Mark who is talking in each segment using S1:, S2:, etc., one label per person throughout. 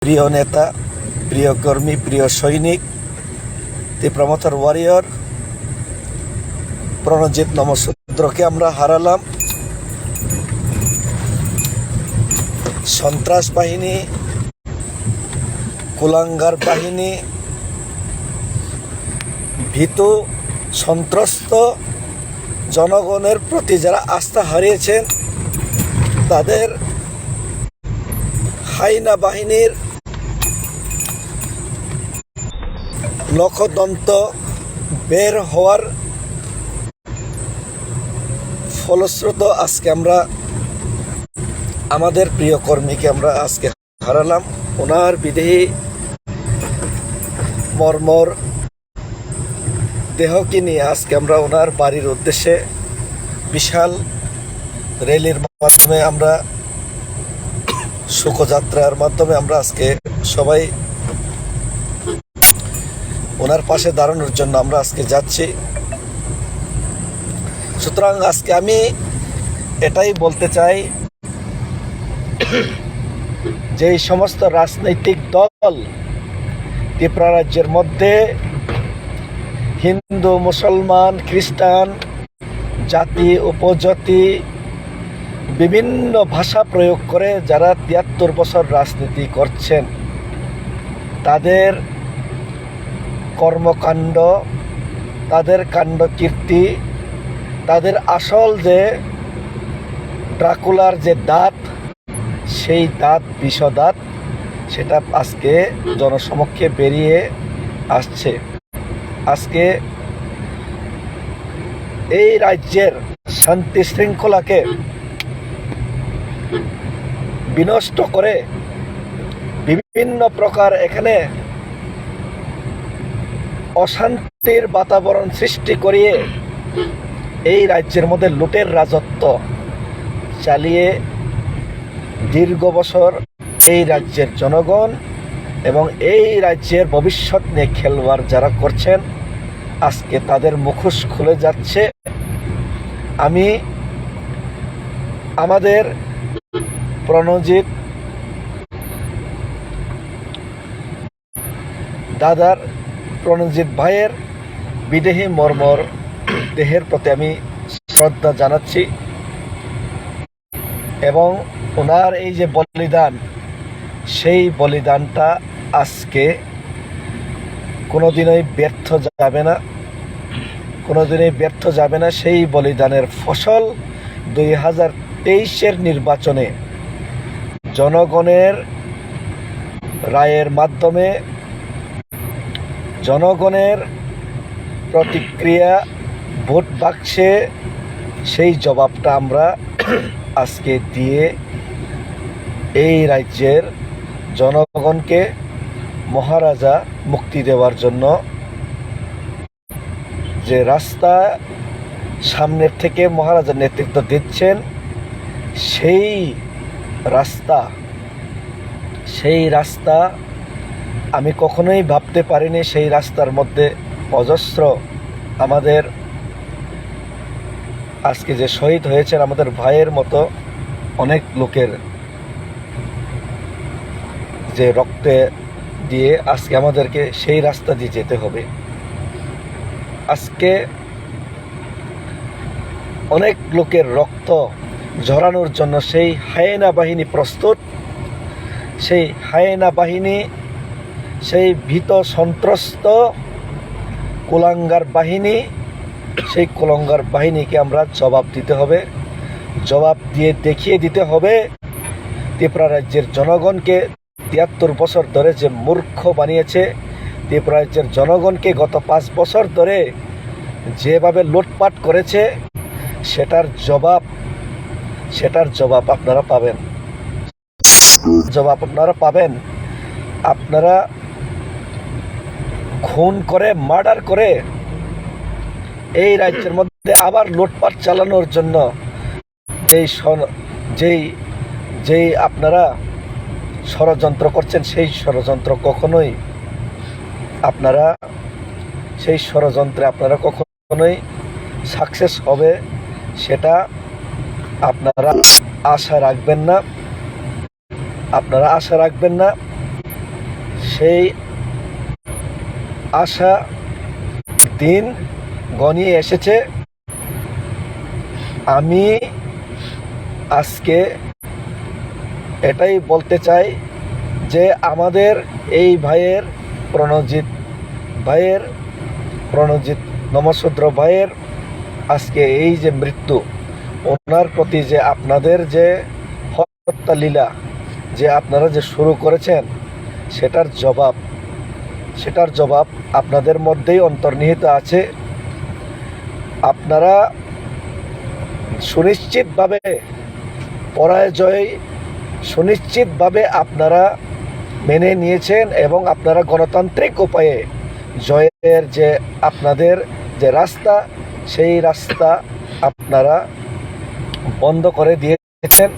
S1: প্রিয় নেতা, প্রিয় কর্মী, প্রিয় সৈনিক, দি প্রমোটার ওয়ারিয়র প্রণজিৎ নমঃশূদ্রকে আমরা হারালাম। সন্ত্রাস বাহিনী, কুলাঙ্গার বাহিনী, ভীতু সন্ত্রস্ত জনগণের প্রতি যারা আস্থা হারিয়েছেন, তাদের হাইনা বাহিনীর নখদন্ত বের হওয়ার ফলশ্রুত আজকে আমরা আমাদের প্রিয় কর্মীকে আমরা আজকে হারালাম। ওনার বিদেহী মর্মর দেহকে নিয়ে আজকে আমরা ওনার বাড়ির উদ্দেশ্যে বিশাল র্যালির মাধ্যমে আমরা শোকযাত্রার মাধ্যমে আমরা আজকে সবাই ওনার পাশে দাঁড়ানোর জন্য আমরা আজকে যাচ্ছি। সুতরাং আজকে আমি এটাই বলতে চাই, যে এই সমস্ত রাজনৈতিক দল ত্রিপুরা রাজ্যের মধ্যে হিন্দু, মুসলমান, খ্রিস্টান, জাতি, উপজাতি বিভিন্ন ভাষা প্রয়োগ করে যারা ৭৩ বছর রাজনীতি করছেন, তাদের কর্মকাণ্ড, তাদের কাণ্ডকীর্তি, তাদের আসল যে ড্রাকুলার যে দাঁত, সেই দাঁত বিষদাঁত, সেটা আজকে জনসমক্ষে বেরিয়ে আসছে। আজকে এই রাজ্যের শান্তি শৃঙ্খলাকে বিনষ্ট করে বিভিন্ন প্রকার এখানে অশান্তির বাতাবরণ সৃষ্টি করিয়ে এই রাজ্যের মধ্যে লুটের রাজত্ব চালিয়ে দীর্ঘ বছর এই রাজ্যের জনগণ এবং এই রাজ্যের ভবিষ্যৎ নিয়ে খেলবার যারা করছেন, আজকে তাদের মুখোশ খুলে যাচ্ছে। আমি আমাদের প্রণজিৎ দাদার, প্রণজিৎ ভাইয়ের বিদেহী মর্মর দেহের প্রতি আমি শ্রদ্ধা জানাচ্ছি এবং ওনার এই যে বলিদান, সেই বলিদানটা আজকে কোনোদিনই ব্যর্থ যাবে না, কোনোদিনই ব্যর্থ যাবে না। সেই বলিদানের ফসল 2023-এর নির্বাচনে জনগণের রায়ের মাধ্যমে, জনগণের প্রতিক্রিয়া, ভোট বাক্সে সেই জবাবটা আমরা আজকে দিয়ে এই রাজ্যের জনগণকে মহারাজা মুক্তি দেওয়ার জন্য যে রাস্তা সামনের থেকে মহারাজা নেতৃত্ব দিচ্ছেন, সেই রাস্তা আমি কখনোই ভাবতে পারিনি সেই রাস্তার মধ্যে অজস্র আমাদের আজকে যে শহীদ হয়েছেন আমাদের ভাইয়ের মতো অনেক লোকের যে রক্তে দিয়ে আজকে আমাদেরকে সেই রাস্তা দিয়ে যেতে হবে। আজকে অনেক লোকের রক্ত ঝরানোর জন্য সেই হায়েনা বাহিনী প্রস্তুত। সেই হায়েনা বাহিনী, সেই ভীত সন্ত্রস্ত কুলাঙ্গার বাহিনী, সেই কুলাঙ্গার বাহিনীকে আমরা জবাব দিতে হবে। জবাব দিয়ে দেখিয়ে দিতে হবে ত্রিপুরা রাজ্যের জনগণকে ৭৩ বছর ধরে যে মূর্খ বানিয়েছে, ত্রিপুরা রাজ্যের জনগণকে গত 5 বছর ধরে যেভাবে লুটপাট করেছে, সেটার জবাব আপনারা পাবেন। আপনারা খুন করে, মার্ডার করে এই রাজ্যের মধ্যে আবার লুটপাট চালানোর জন্য যেই আপনারা ষড়যন্ত্র করছেন, সেই ষড়যন্ত্র কখনোই কখনোই সাকসেস হবে সেটা আপনারা আশা রাখবেন না। সেই আশা দিন গনিয়ে এসেছে। আমি আজকে এটাই বলতে চাই যে আমাদের এই প্রণজিৎ নমঃশূদ্র ভাইয়ের আজকে এই যে মৃত্যু, ওনার প্রতি যে আপনাদের যে হত্যা লীলা যে আপনারা যে শুরু করেছেন, সেটার জবাব আপনাদের মধ্যেই অন্তর্নিহিত আছে। আপনারা সুনিশ্চিতভাবে আপনারা মেনে নিয়েছেন এবং আপনারা গণতান্ত্রিক উপায়ে জয়ের যে আপনাদের যে রাস্তা, সেই রাস্তা আপনারা বন্ধ করে দিয়েছেন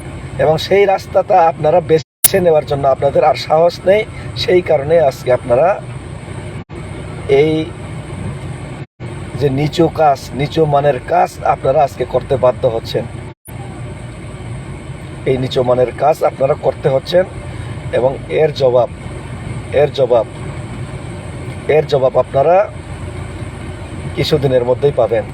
S1: এবং সেই রাস্তাটা আপনারা বেছে নেওয়ার জন্য আপনাদের আর সাহস নেই। সেই কারণে আজকে আপনারা এই যে নিচু মানের কাজ আপনারা আজকে করতে বাধ্য হচ্ছেন। এই নিচু মানের কাজ আপনারা করতে হচ্ছেন এবং এর জবাব আপনারা কিছুদিনের মধ্যেই পাবেন।